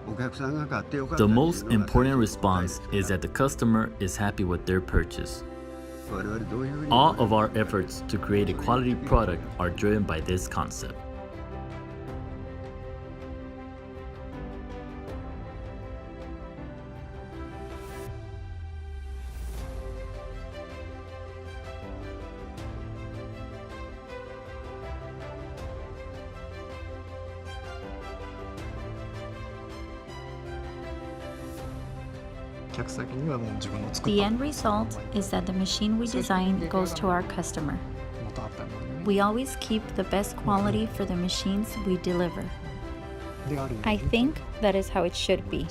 The most important response is that the customer is happy with their purchase. All of our efforts to create a quality product are driven by this concept. The end result is that the machine we design goes to our customer. We always keep the best quality for the machines we deliver. I think that is how it should be.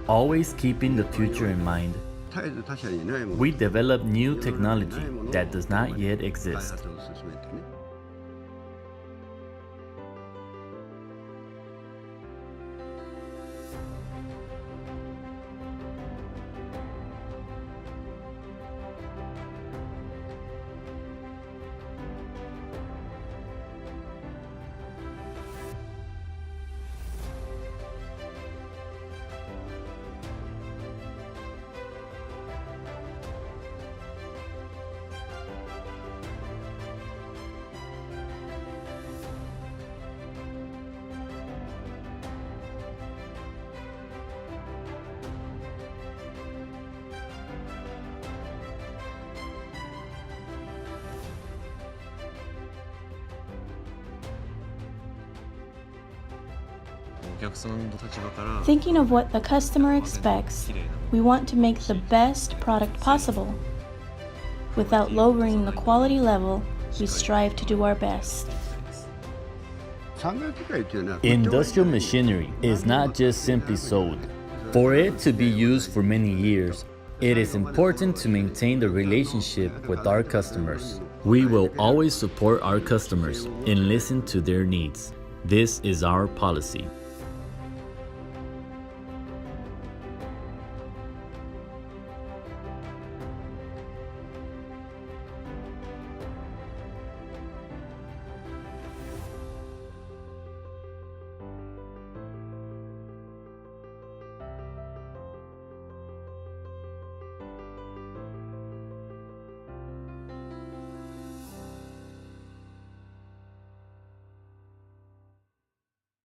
Always keeping the future in mind, we develop new technology that does not yet exist. Thinking of what the customer expects, we want to make the best product possible. Without lowering the quality level, we strive to do our best. Industrial machinery is not just simply sold. For it to be used for many years, it is important to maintain the relationship with our customers. We will always support our customers and listen to their needs. This is our policy.